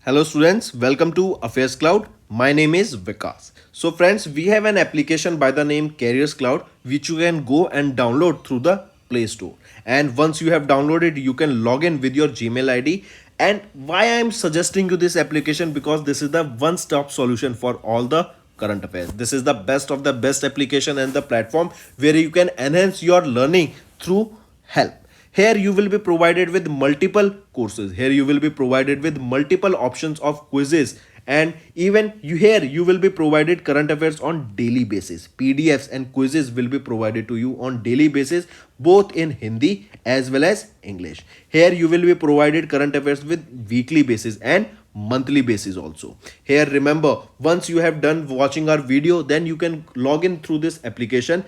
Hello students, welcome to Affairscloud. My name is Vikas. So friends, we have an application by the name Careers Cloud which you can go and download through the Play Store. And once you have downloaded, you can log in with your Gmail ID. And why I am suggesting you this application, because this is the one-stop solution for all the current affairs. This is the best of the best application and the platform where you can enhance your learning through help. Here you will be provided with multiple courses. Here you will be provided with multiple options of quizzes, and even you will be provided current affairs on daily basis. PDFs and quizzes will be provided to you on daily basis, both in Hindi as well as English. Here you will be provided current affairs with weekly basis and monthly basis also. Here remember, once you have done watching our video, then you can log in through this application,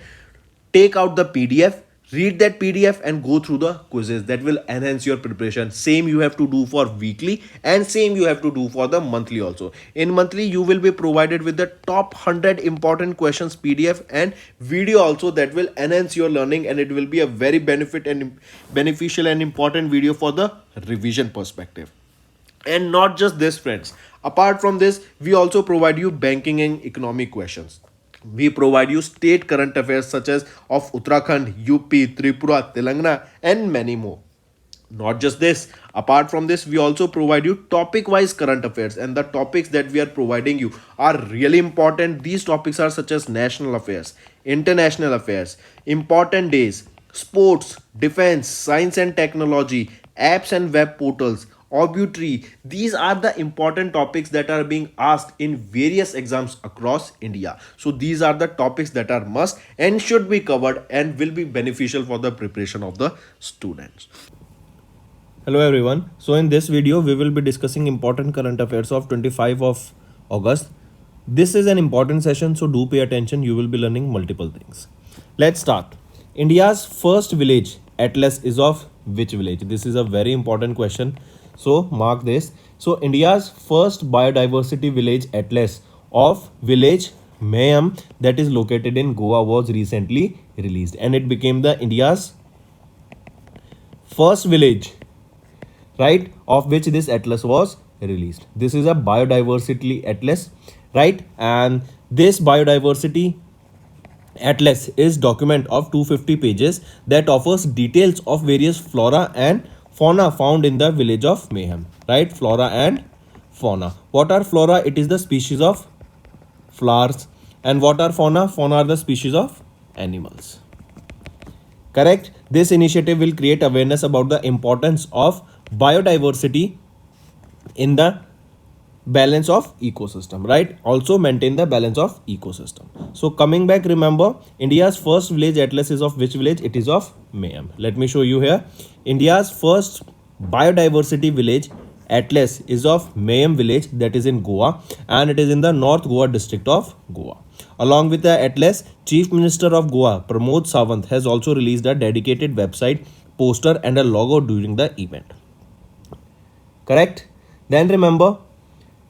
take out the PDF, read that PDF and go through the quizzes. That will enhance your preparation. Same you have to do for weekly and same you have to do for the monthly also. In monthly you will be provided with the top 100 important questions PDF and video also. That will enhance your learning, and it will be a very beneficial and important video for the revision perspective. And not just this friends, apart from this we also provide you banking and economic questions. We provide you state current affairs such as of Uttarakhand, UP, Tripura, Telangana, and many more. Not just this, apart from this, we also provide you topic wise current affairs, and the topics that we are providing you are really important. These topics are such as national affairs, international affairs, important days, sports, defense, science and technology, apps and web portals, obituary. These are the important topics that are being asked in various exams across India. So these are the topics that are must and should be covered and will be beneficial for the preparation of the students. Hello everyone. So in this video we will be discussing important current affairs of 25 of August. This is an important session, so do pay attention. You will be learning multiple things. Let's start. India's first village atlas is of which village? This is a very important question. So mark this. So India's first biodiversity village atlas of village Mayam, that is located in Goa, was recently released, and it became the India's first village, right, of which this atlas was released. This is a biodiversity atlas, right, and this biodiversity atlas is document of 250 pages that offers details of various flora and fauna found in the village of Mayhem, right? Flora and fauna. What are flora? It is the species of flowers. And what are fauna? Fauna are the species of animals. Correct? This initiative will create awareness about the importance of biodiversity in the balance of ecosystem, right? Also maintain the balance of ecosystem. So coming back, remember India's first village atlas is of which village? It is of Mayam. Let me show you here. India's first biodiversity village atlas is of Mayam village, that is in Goa, and it is in the North Goa district of Goa. Along with the atlas, Chief Minister of Goa Pramod Sawant has also released a dedicated website, poster and a logo during the event. Correct? Then remember,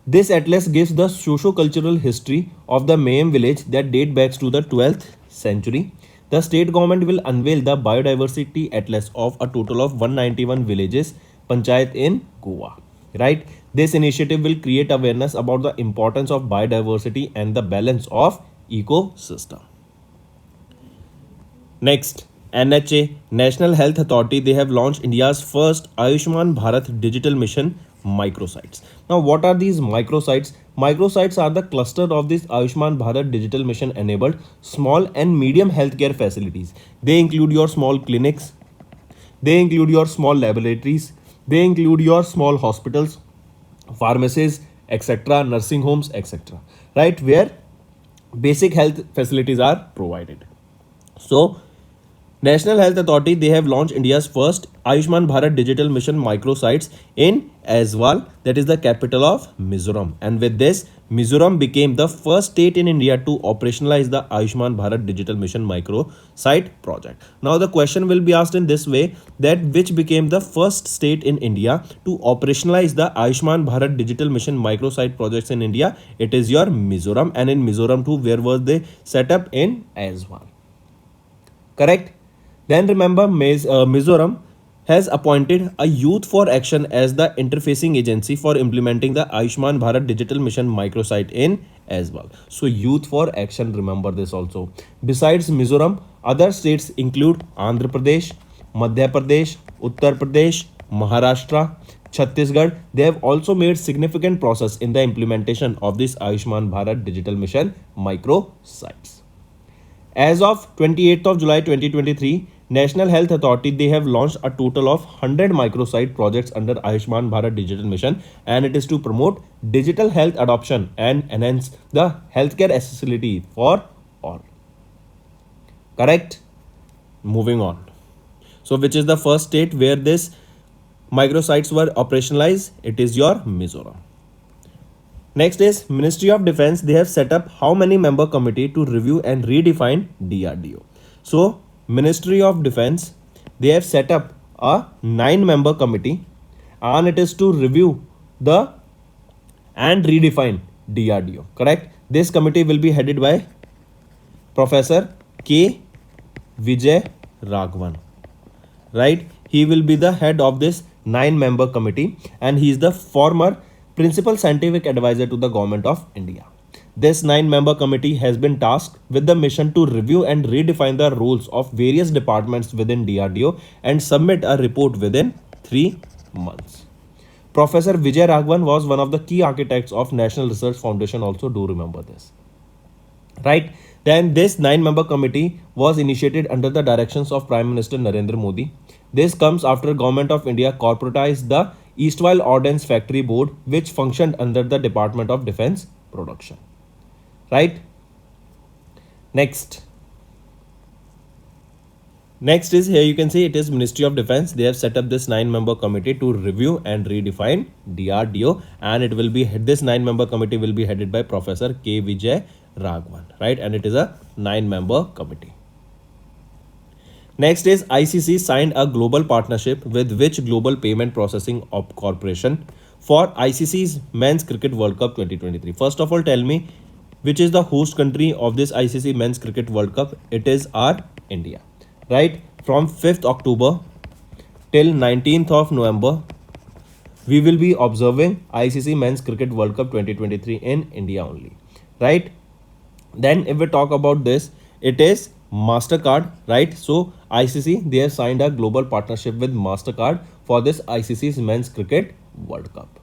this atlas gives the socio-cultural history of the Mayam village that date back to the 12th century. The state government will unveil the biodiversity atlas of a total of 191 villages, panchayat in Goa. Right? This initiative will create awareness about the importance of biodiversity and the balance of ecosystem. Next, NHA, National Health Authority, they have launched India's first Ayushman Bharat digital mission, microsites. Now what are these microsites? Microsites are the cluster of this Ayushman Bharat digital mission enabled small and medium healthcare facilities. They include your small clinics, they include your small laboratories, they include your small hospitals, pharmacies, etc., nursing homes, etc., right, where basic health facilities are provided. So National Health Authority, they have launched India's first Ayushman Bharat digital mission microsites in Aizawl, that is the capital of Mizoram. And with this, Mizoram became the first state in India to operationalize the Ayushman Bharat digital mission microsite project. Now the question will be asked in this way, that which became the first state in India to operationalize the Ayushman Bharat digital mission microsite projects in India? It is your Mizoram. And in Mizoram too, where was they set up? In Aizawl. Correct? Then remember Mizoram has appointed a Youth for Action as the interfacing agency for implementing the Ayushman Bharat Digital Mission microsite in as well. So Youth for Action, remember this also. Besides Mizoram, other states include Andhra Pradesh, Madhya Pradesh, Uttar Pradesh, Maharashtra, Chhattisgarh. They have also made significant progress in the implementation of this Ayushman Bharat Digital Mission microsites. As of 28th of July 2023, National Health Authority, they have launched a total of 100 microsite projects under Ayushman Bharat Digital Mission, and it is to promote digital health adoption and enhance the healthcare accessibility for all. Correct? Moving on. So which is the first state where this microsites were operationalized? It is your Mizoram. Next is Ministry of Defense. They have set up how many member committee to review and redefine DRDO. So Ministry of Defense, they have set up a 9-member committee, and it is to review the and redefine DRDO. Correct? This committee will be headed by Professor K. Vijay Raghavan. Right? He will be the head of this 9-member committee, and he is the former principal scientific advisor to the government of India. This 9-member committee has been tasked with the mission to review and redefine the roles of various departments within DRDO and submit a report within 3 months. Professor Vijay Raghavan was one of the key architects of National Research Foundation, also do remember this. Right? Then this 9-member committee was initiated under the directions of Prime Minister Narendra Modi. This comes after Government of India corporatized the Eastwell Ordnance Factory Board, which functioned under the Department of Defense Production. Right? Next is, here you can see it is Ministry of Defense. They have set up this 9-member committee to review and redefine DRDO, and it will be, this 9-member committee will be headed by Professor K. Vijay Raghavan, right? And it is a 9-member committee. Next is ICC signed a global partnership with which Global Payment Processing Corporation for ICC's Men's Cricket World Cup 2023. First of all, tell me, which is the host country of this ICC Men's Cricket World Cup? It is our India, right? From 5th October till 19th of November, we will be observing ICC Men's Cricket World Cup 2023 in India only, right? Then if we talk about this, it is MasterCard, right? So ICC, they have signed a global partnership with MasterCard for this ICC's Men's Cricket World Cup.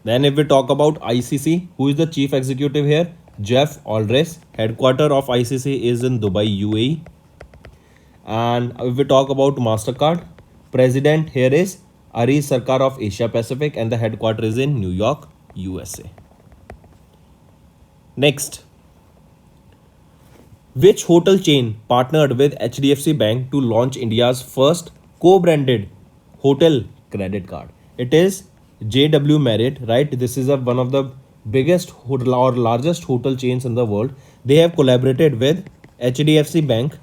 Then if we talk about ICC, who is the chief executive here? Jeff Aldrich. Headquarter of ICC is in Dubai, UAE. And if we talk about MasterCard, president here is Ari Sarkar of Asia Pacific, and the headquarter is in New York, USA. Next, which hotel chain partnered with HDFC Bank to launch India's first co-branded hotel credit card? It is JW Marriott, right? This is one of the biggest hotel or largest hotel chains in the world. They have collaborated with HDFC Bank,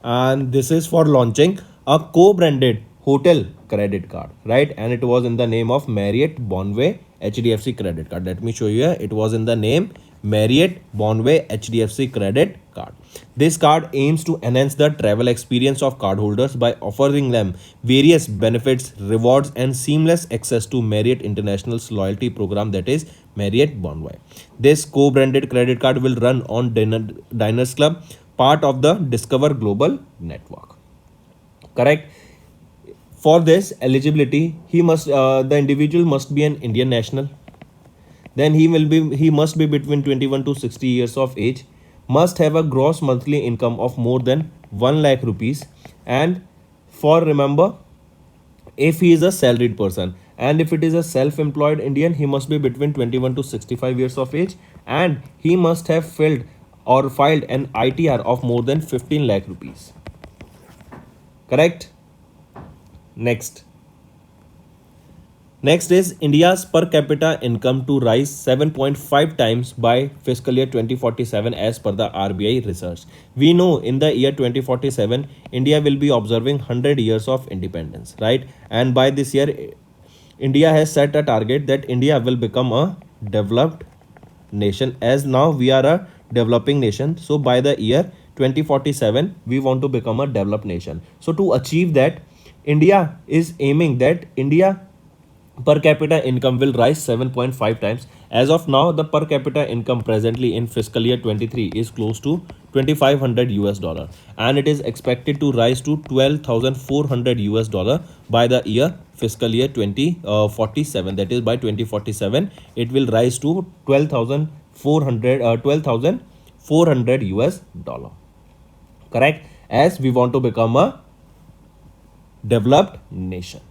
and this is for launching a co-branded hotel credit card, right? And it was in the name of Marriott Bonway HDFC credit card. Let me show you here. It was in the name Marriott Bonway HDFC credit card. This card aims to enhance the travel experience of cardholders by offering them various benefits, rewards, and seamless access to Marriott International's loyalty program, that is Marriott Bonway. This co-branded credit card will run on Diners Club, part of the Discover Global network. Correct? For this eligibility, the individual must be an Indian national. Then he must be between 21 to 60 years of age, must have a gross monthly income of more than 1 lakh rupees, and remember, if he is a salaried person, and if it is a self-employed Indian, he must be between 21 to 65 years of age, and he must have filed an ITR of more than 15 lakh rupees. Correct? Next is India's per capita income to rise 7.5 times by fiscal year 2047 as per the RBI research. We know in the year 2047, India will be observing 100 years of independence, right? And by this year, India has set a target that India will become a developed nation, as now we are a developing nation. So by the year 2047 we want to become a developed nation. So to achieve that, India is aiming that India per capita income will rise 7.5 times. As of now, the per capita income presently in fiscal year 23 is close to 2500 US dollar, and it is expected to rise to 12,400 US dollar by the year fiscal year 2047. That is by 2047 it will rise to 12,400 US dollar. Correct? As we want to become a developed nation.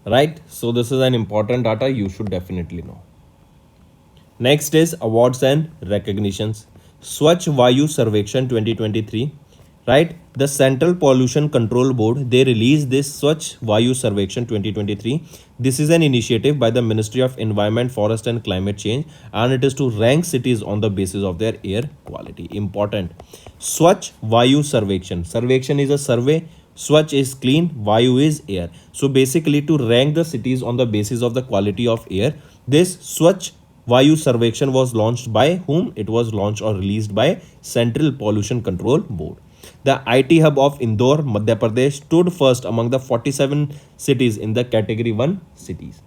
Right? So this is an important data you should definitely know. Next is awards and recognitions. Swachh Vayu Sarvekshan 2023. Right? The Central Pollution Control Board, they released this Swachh Vayu Sarvekshan 2023. This is an initiative by the Ministry of Environment, Forest and Climate Change, and it is to rank cities on the basis of their air quality. Important. Swachh Vayu Sarvekshan. Sarvekshan is a survey. Swachh is clean, Vayu is air. So basically to rank the cities on the basis of the quality of air, this Swachh Vayu Sarvekshan was launched by whom? It was launched or released by Central Pollution Control Board. The IT hub of Indore, Madhya Pradesh stood first among the 47 cities in the category 1 cities.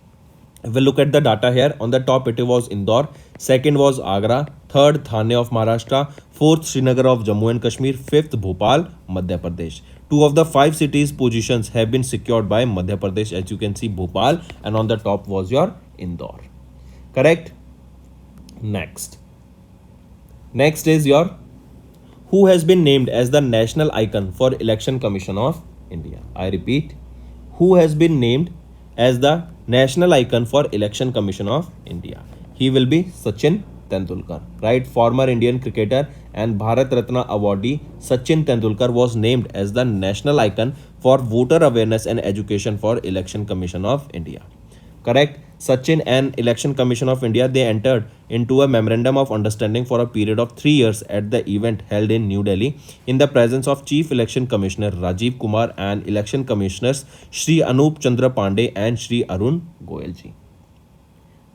If we look at the data here, on the top it was Indore, second was Agra, third Thane of Maharashtra, fourth Srinagar of Jammu and Kashmir, fifth Bhopal, Madhya Pradesh. Two of the 5 cities positions have been secured by Madhya Pradesh, as you can see Bhopal, and on the top was your Indore. Correct? Next is your who has been named as the national icon for Election Commission of India. I repeat, who has been named as the national icon for Election Commission of India? He will be Sachin Tendulkar, right? Former Indian cricketer and Bharat Ratna awardee Sachin Tendulkar was named as the national icon for voter awareness and education for Election Commission of India. Correct? Sachin and Election Commission of India, they entered into a memorandum of understanding for a period of 3 years at the event held in New Delhi in the presence of Chief Election Commissioner Rajiv Kumar and Election Commissioners Shri Anup Chandra Pandey and Shri Arun Goyal ji.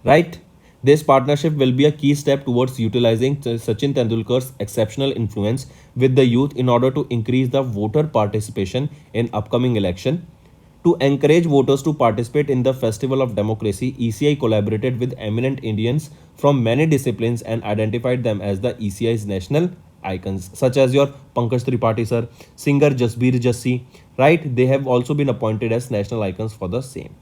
Right? This partnership will be a key step towards utilizing Sachin Tendulkar's exceptional influence with the youth in order to increase the voter participation in upcoming election. To encourage voters to participate in the Festival of Democracy, ECI collaborated with eminent Indians from many disciplines and identified them as the ECI's national icons, such as your Pankaj Tripathi sir, singer Jasbir Jassi, right? They have also been appointed as national icons for the same.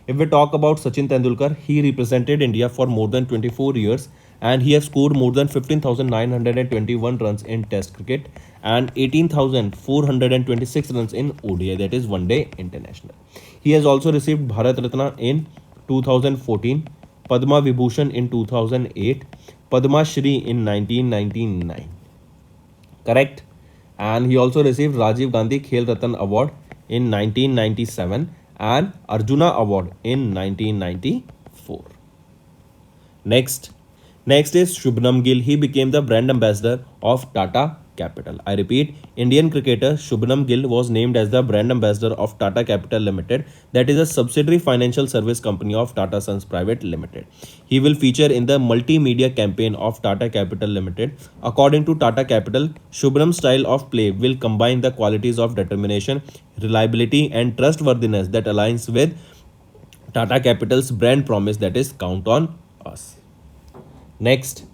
If we talk about Sachin Tendulkar, he represented India for more than 24 years and he has scored more than 15,921 runs in Test cricket and 18,426 runs in ODI, that is One Day International. He has also received Bharat Ratna in 2014, Padma Vibhushan in 2008, Padma Shri in 1999. Correct? And he also received Rajiv Gandhi Khel Ratan Award in 1997 and Arjuna Award in 1994. Next is Shubnam Gill. He became the brand ambassador of Tata Capital. I repeat, Indian cricketer Shubnam Gill was named as the brand ambassador of Tata Capital Limited, that is a subsidiary financial service company of Tata Sons Private Limited. He will feature in the multimedia campaign of Tata Capital Limited. According to Tata Capital, Shubnam's style of play will combine the qualities of determination, reliability and trustworthiness that aligns with Tata Capital's brand promise, that is Count on Us. Next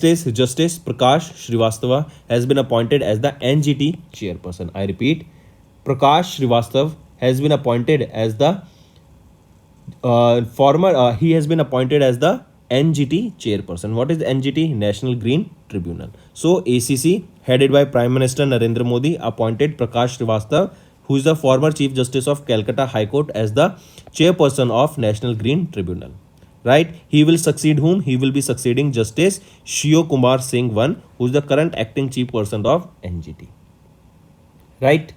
is Justice Prakash Srivastava has been appointed as the NGT chairperson. I repeat, Prakash Srivastava has been appointed as the he has been appointed as the NGT chairperson. What is the NGT? National Green Tribunal. So ACC headed by Prime Minister Narendra Modi appointed Prakash Srivastava, who is the former Chief Justice of Calcutta High Court, as the chairperson of National Green Tribunal. Right? He will succeed whom? He will be succeeding Justice Shio Kumar Singh I, who is the current acting chief person of NGT. Right?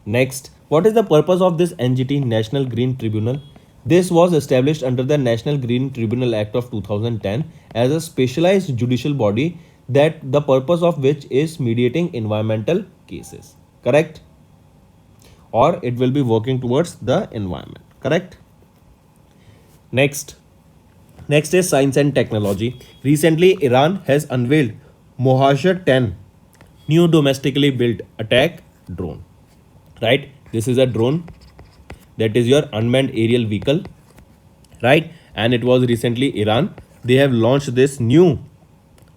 Next, what is the purpose of this NGT, National Green Tribunal? This was established under the National Green Tribunal Act of 2010 as a specialized judicial body that the purpose of which is mediating environmental cases. Correct? Or it will be working towards the environment. Correct? Next is science and technology. Recently, Iran has unveiled Mohajer 10 new domestically built attack drone. Right? This is a drone, that is your unmanned aerial vehicle, right? And it was recently Iran. They have launched this new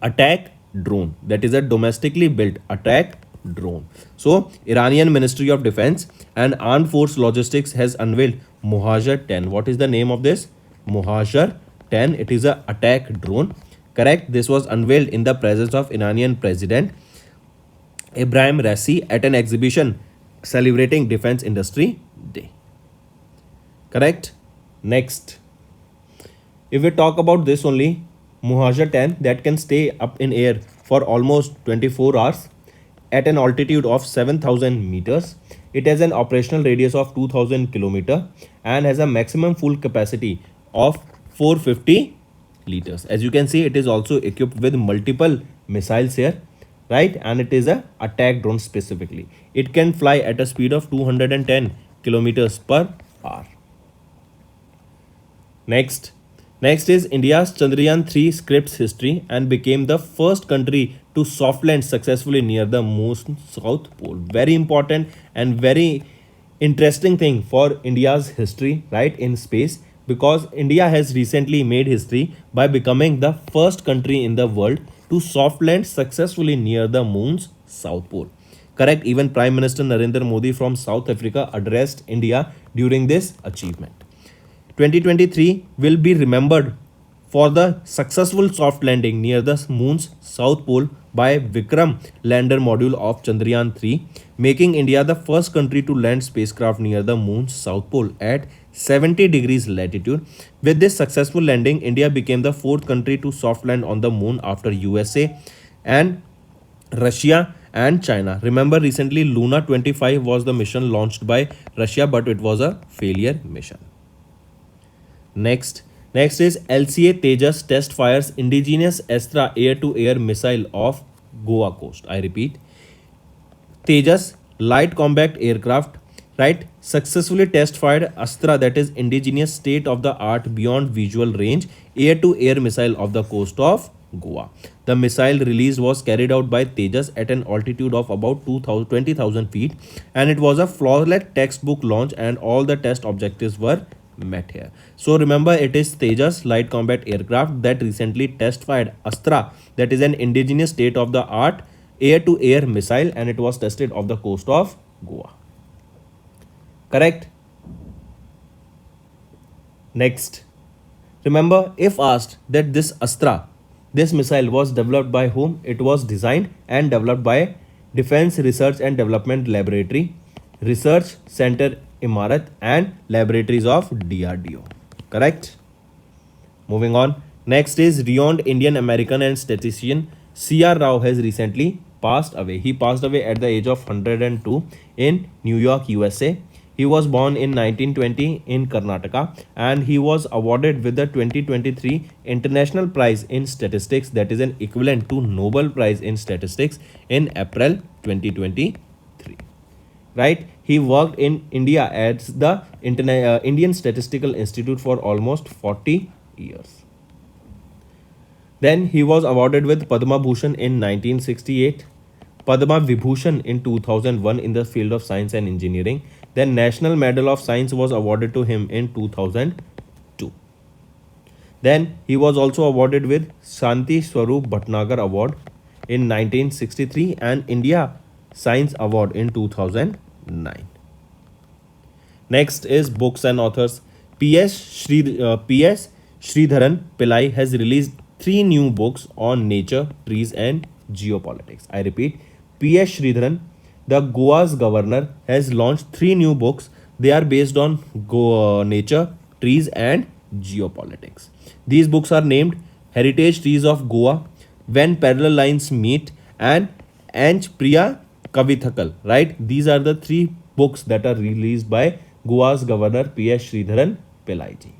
attack drone, that is a domestically built attack drone. So Iranian Ministry of Defense and Armed Force Logistics has unveiled Mohajer 10. What is the name of this? Mohajer 10. It is a attack drone. Correct. This was unveiled in the presence of Iranian President Ibrahim Raisi at an exhibition celebrating Defense Industry Day. Correct. Next, if we talk about this only, Mohajer 10 that can stay up in air for almost 24 hours at an altitude of 7,000 meters. It has an operational radius of 2,000 kilometer and has a maximum full capacity of 450 liters. As you can see, it is also equipped with multiple missiles here, right? And it is a attack drone specifically. It can fly at a speed of 210 kilometers per hour. Next is India's Chandrayaan 3 scripts history and became the first country to soft land successfully near the moon's south pole. Very important and very interesting thing for India's history, right, in space, because India has recently made history by becoming the first country in the world to soft land successfully near the moon's south pole. Correct. Even Prime Minister Narendra Modi from South Africa addressed India during this achievement. 2023 will be remembered for the successful soft landing near the moon's south pole by Vikram lander module of Chandrayaan 3, making India the first country to land spacecraft near the moon's south pole at 70 degrees latitude. With this successful landing, India became the fourth country to soft land on the moon after USA and Russia and China. Remember, recently Luna 25 was the mission launched by Russia, but it was a failure mission. Next is LCA Tejas test fires indigenous Astra air-to-air missile off Goa coast. I repeat, Tejas light combat aircraft, right, successfully test fired Astra, that is indigenous state-of-the-art beyond visual range air-to-air missile off the coast of Goa. The missile release was carried out by Tejas at an altitude of about 20,000 feet, and it was a flawless textbook launch and all the test objectives were met here. So remember, it is Tejas light combat aircraft that recently test fired Astra, that is an indigenous state-of-the-art air-to-air missile, and it was tested off the coast of Goa. Correct. Next, remember, if asked that this Astra, this missile was developed by whom, it was designed and developed by Defense Research and Development Laboratory, Research Center Imarat and laboratories of DRDO. Correct. Moving on. Next is renowned Indian American and statistician C.R. Rao has recently passed away. He passed away at the age of 102 in New York, USA. He was born in 1920 in Karnataka and he was awarded with the 2023 International Prize in Statistics, that is an equivalent to Nobel Prize in Statistics, in April 2023. Right? He worked in India at the Indian Statistical Institute for almost 40 years. Then he was awarded with Padma Bhushan in 1968, Padma Vibhushan in 2001 in the field of science and engineering. Then National Medal of Science was awarded to him in 2002. Then he was also awarded with Shanti Swarup Bhatnagar Award in 1963 and India Science Award in 2009. Next is books and authors. P.S. Sridharan Pillai has released 3 new books on nature, trees and geopolitics. I repeat, P.S. Sridharan, the Goa's governor, has launched 3 new books. They are based on nature, trees and geopolitics. These books are named Heritage Trees of Goa, When Parallel Lines Meet and Anch Priya Kavithakal. Right? These are the 3 books that are released by Goa's governor P.S. Sridharan Pillai ji.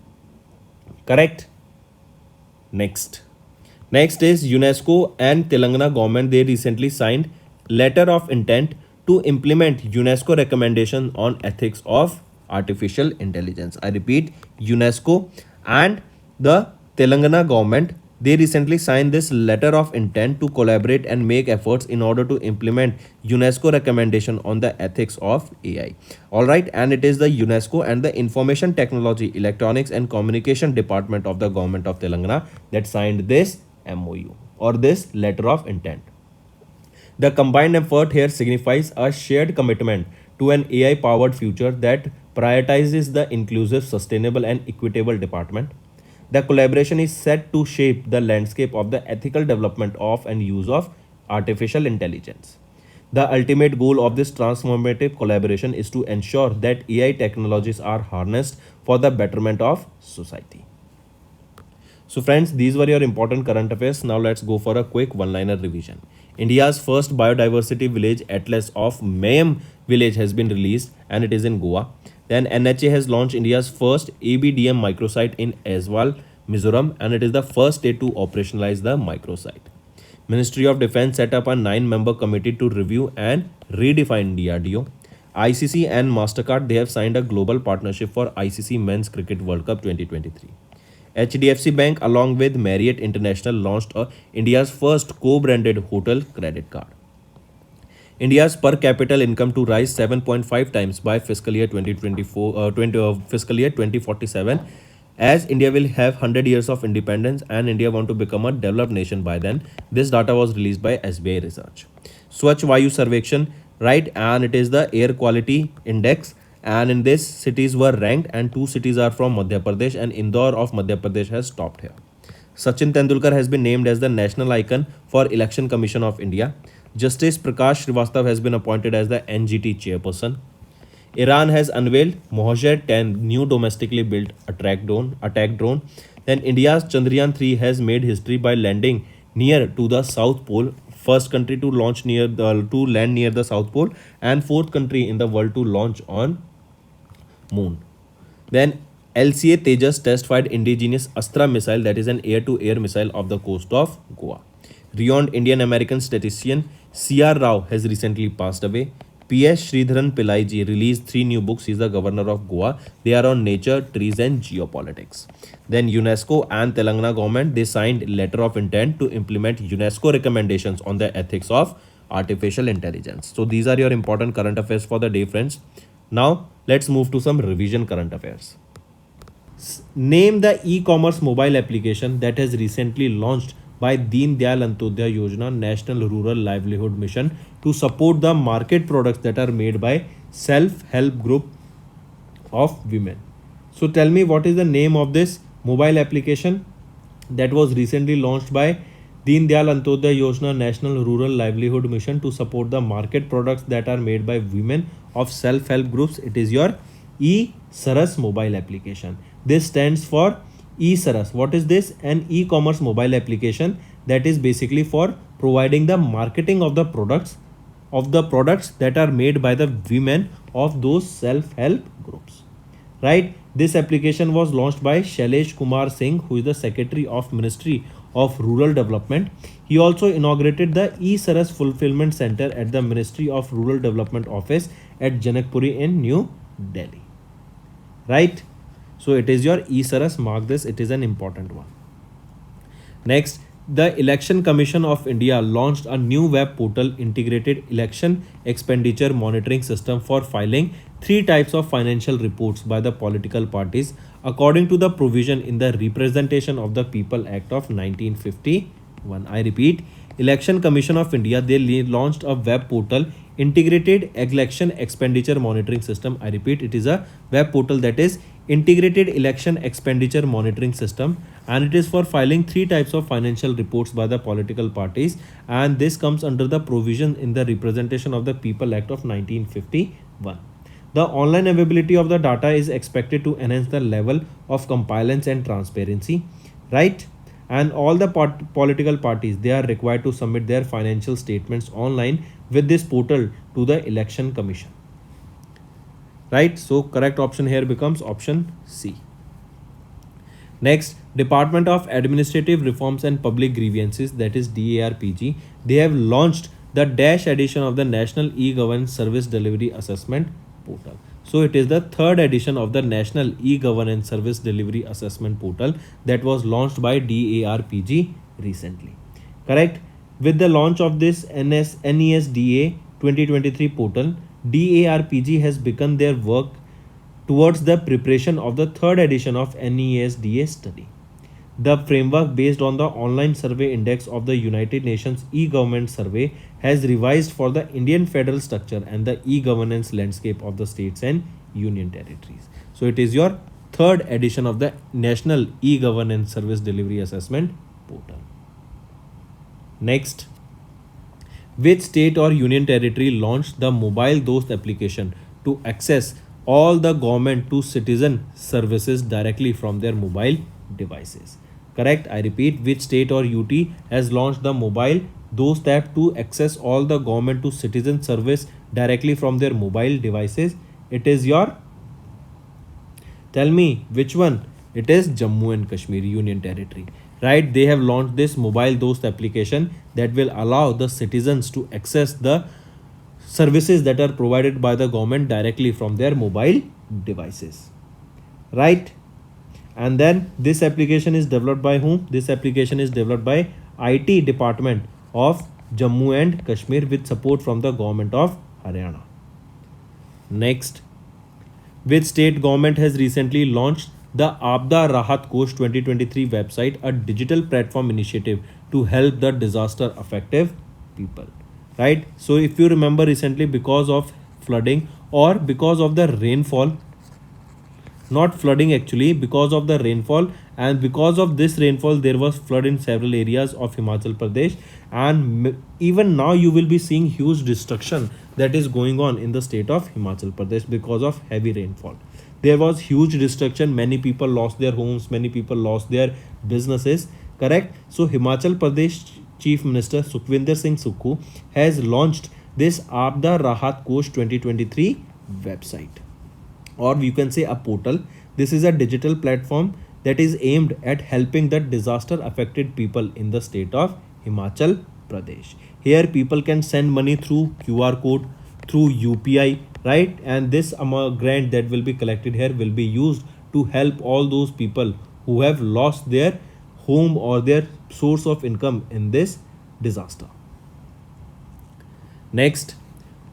Correct? Next is UNESCO and Telangana government. They recently signed letter of intent to implement UNESCO recommendation on ethics of artificial intelligence. I repeat, UNESCO and the Telangana government They recently signed this letter of intent to collaborate and make efforts in order to implement UNESCO recommendation on the ethics of AI. All right, and it is the UNESCO and the Information Technology, Electronics and Communication Department of the Government of Telangana that signed this MOU or this letter of intent. The combined effort here signifies a shared commitment to an AI powered future that prioritizes the inclusive, sustainable, and equitable development. The collaboration is set to shape the landscape of the ethical development of and use of artificial intelligence. The ultimate goal of this transformative collaboration is to ensure that AI technologies are harnessed for the betterment of society. So friends, these were your important current affairs. Now let's go for a quick one-liner revision. India's first biodiversity village atlas of Mayam village has been released and it is in Goa. Then NHA has launched India's first ABDM microsite in Aizawl, Mizoram, and it is the first state to operationalize the microsite. Ministry of Defence set up a 9-member committee to review and redefine DRDO. ICC and MasterCard, they have signed a global partnership for ICC Men's Cricket World Cup 2023. HDFC Bank along with Marriott International launched India's first co-branded hotel credit card. India's per capita income to rise 7.5 times by fiscal year 2047 as India will have 100 years of independence and India want to become a developed nation by then. This data was released by SBI Research. Swachh Vayu Sarvekshan, right, and it is the air quality index, and in this cities were ranked and 2 cities are from Madhya Pradesh and Indore of Madhya Pradesh has topped here. Sachin Tendulkar has been named as the national icon for Election Commission of India. Justice Prakash Srivastava has been appointed as the NGT chairperson. Iran has unveiled Mohajer 10 new domestically built attack drone. Then India's Chandrayaan 3 has made history by landing near to the South Pole. First country to land near the South Pole and fourth country in the world to launch on moon. Then LCA Tejas test fired indigenous Astra missile, that is an air-to-air missile off the coast of Goa. Renowned Indian-American statistician C.R. Rao has recently passed away. P.S. Sridharan Pillaiji released 3 new books. He is the governor of Goa. They are on nature, trees and geopolitics. Then UNESCO and Telangana government, they signed letter of intent to implement UNESCO recommendations on the ethics of artificial intelligence. So these are your important current affairs for the day, friends. Now let's move to some revision current affairs. Name the e-commerce mobile application that has recently launched by Deen Dayal Antyodaya Yojana National Rural Livelihood Mission to support the market products that are made by self-help group of women. So tell me, what is the name of this mobile application that was recently launched by Deen Dayal Antyodaya Yojana National Rural Livelihood Mission to support the market products that are made by women of self-help groups? It is your e-Saras mobile application. This stands for e-Saras. What is this? An e-commerce mobile application that is basically for providing the marketing of the products that are made by the women of those self-help groups. Right? This application was launched by Shailesh Kumar Singh, who is the Secretary of Ministry of Rural Development. He also inaugurated the e-Saras Fulfillment Center at the Ministry of Rural Development Office at Janakpuri in New Delhi. Right? So it is your e-Saras. Mark this, it is an important one. Next, the Election Commission of India launched a new web portal, Integrated Election Expenditure Monitoring System, for filing 3 types of financial reports by the political parties according to the provision in the Representation of the People Act of 1951. I repeat, Election Commission of India, they launched a web portal, Integrated Election Expenditure Monitoring System. I repeat, it is a web portal that is Integrated Election Expenditure Monitoring System, and it is for filing 3 types of financial reports by the political parties, and this comes under the provision in the Representation of the People Act of 1951. The online availability of the data is expected to enhance the level of compliance and transparency, right? And all the political parties, they are required to submit their financial statements online with this portal to the Election Commission. Right? So correct option here becomes option C. Next, Department of Administrative Reforms and Public Grievances, that is DARPG, they have launched the Dash edition of the National E-Governance Service Delivery Assessment portal. So it is the third edition of the National E-Governance Service Delivery Assessment Portal that was launched by DARPG recently. Correct? With the launch of this NESDA 2023 portal, DARPG has begun their work towards the preparation of the third edition of NESDA study. The framework based on the online survey index of the United Nations e-government survey has revised for the Indian federal structure and the e-governance landscape of the states and union territories. So it is your third edition of the National E-Governance Service Delivery Assessment Portal. Next, which state or union territory launched the Mobile Dost application to access all the government to citizen services directly from their mobile devices? Correct. I repeat, which state or UT has launched the Mobile Dost app to access all the government to citizen service directly from their mobile devices? It is your, tell me which one? It is Jammu and Kashmir Union Territory. Right? They have launched this Mobile Dost application that will allow the citizens to access the services that are provided by the government directly from their mobile devices. Right? And then this application is developed by whom? This application is developed by IT department of Jammu and Kashmir with support from the government of Haryana. Next, which state government has recently launched the Abda Rahat Kosh 2023 website, a digital platform initiative to help the disaster affected people? Right? So if you remember recently, because of flooding or because of the rainfall, not flooding actually, because of the rainfall, and because of this rainfall there was flood in several areas of Himachal Pradesh, and even now you will be seeing huge destruction that is going on in the state of Himachal Pradesh because of heavy rainfall. There was huge destruction, many people lost their homes, many people lost their businesses. Correct? So Himachal Pradesh Chief Minister Sukhvinder Singh Sukhu has launched this Abda Rahat Kosh 2023 website, or you can say a portal. This is a digital platform that is aimed at helping the disaster affected people in the state of Himachal Pradesh. Here people can send money through QR code, through UPI, right? And this amount grant that will be collected here will be used to help all those people who have lost their home or their source of income in this disaster. Next,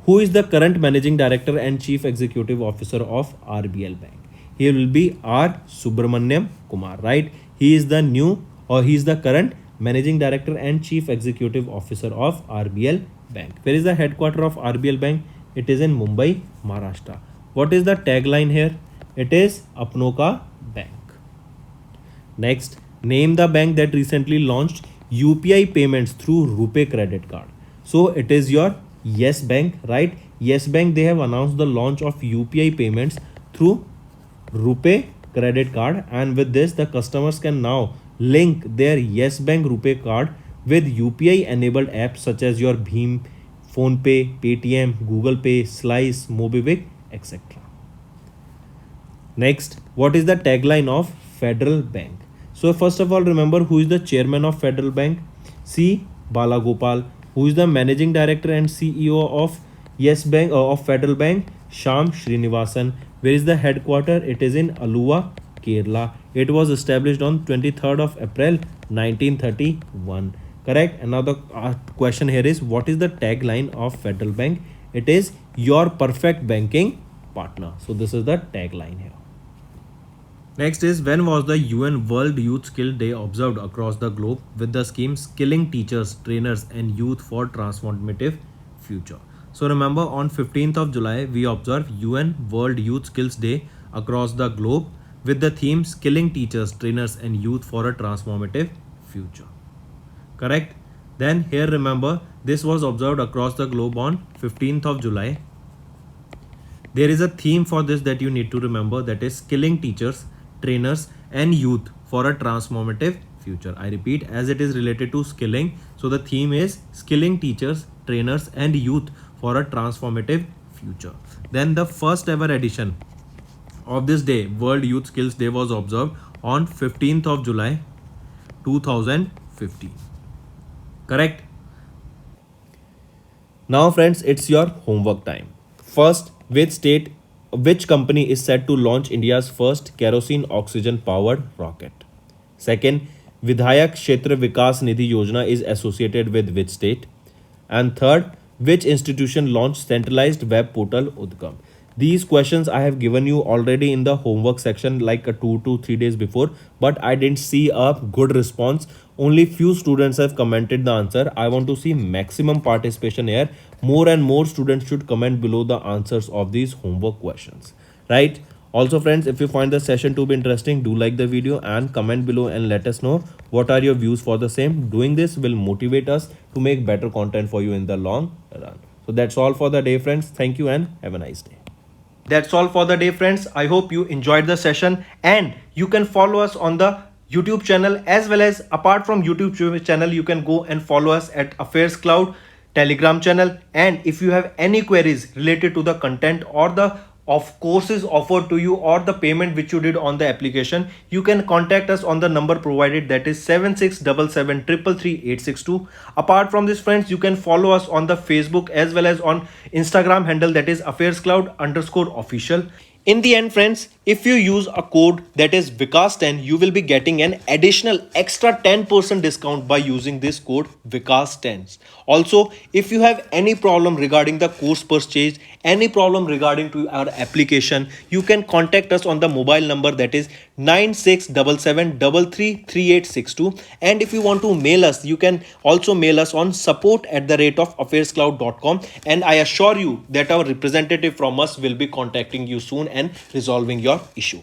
who is the current managing director and chief executive officer of RBL Bank? Here will be R. Subramaniam Kumar, right? He is the new, or he is the current managing director and chief executive officer of RBL Bank. Where is the headquarter of RBL Bank? It is in Mumbai, Maharashtra. What is the tagline here? It is Apno Ka Bank. Next, name the bank that recently launched UPI payments through RuPay credit card. So it is your Yes Bank, right? Yes Bank, they have announced the launch of UPI payments through RuPay credit card, and with this the customers can now link their Yes Bank RuPay card with UPI enabled apps such as your Bheem, PhonePe, Paytm, Google Pay, Slice, MobiWik, etc. Next, what is the tagline of Federal Bank? So first of all, remember who is the chairman of Federal Bank? C. Balagopal. Who is the managing director and CEO of Yes Bank of Federal Bank? Shyam Srinivasan. Where is the headquarter? It is in Alua, Kerala. It was established on 23rd of April 1931. Correct? And now the question here is, what is the tagline of Federal Bank? It is your perfect banking partner. So this is the tagline here. Next is, when was the UN World Youth Skill Day observed across the globe with the scheme Skilling Teachers, Trainers and Youth for Transformative Future? So remember, on 15th of July, we observe UN World Youth Skills Day across the globe with the theme Skilling Teachers, Trainers and Youth for a Transformative Future. Correct? Then here remember, this was observed across the globe on 15th of July. There is a theme for this that you need to remember, that is Skilling Teachers, Trainers and Youth for a Transformative Future. I repeat, as it is related to skilling, so the theme is Skilling Teachers, Trainers and Youth for a Transformative Future. Then the first ever edition of this day, World Youth Skills Day, was observed on 15th of July 2015. Correct? Now friends, it's your homework time. First, which state which company is set to launch India's first kerosene oxygen powered rocket? Second, Vidhayak Kshetra Vikas Nidhi Yojana is associated with which state? And third, which institution launched centralized web portal Udgam? These questions I have given you already in the homework section like 2 to 3 days before, but I didn't see a good response. Only few students have commented the answer. I want to see maximum participation here. More and more students should comment below the answers of these homework questions, right? Also friends, if you find the session to be interesting, do like the video and comment below and let us know what are your views for the same. Doing this will motivate us to make better content for you in the long run. So that's all for the day friends. Thank you and have a nice day. That's all for the day, friends. I hope you enjoyed the session, and you can follow us on the YouTube channel, as well as apart from YouTube channel, you can go and follow us at Affairscloud Telegram channel. And if you have any queries related to the content or the of courses offered to you or the payment which you did on the application, you can contact us on the number provided, that is 7677333862. Apart from this friends, you can follow us on the Facebook as well as on Instagram handle, that is Affairscloud_official. In the end friends, if you use a code that is Vikas10, you will be getting an additional extra 10% discount by using this code Vikas10. Also, if you have any problem regarding the course purchase, any problem regarding to our application, you can contact us on the mobile number, that is 9677333862. And if you want to mail us, you can also mail us on support@affairscloud.com, and I assure you that our representative from us will be contacting you soon and resolving your issue.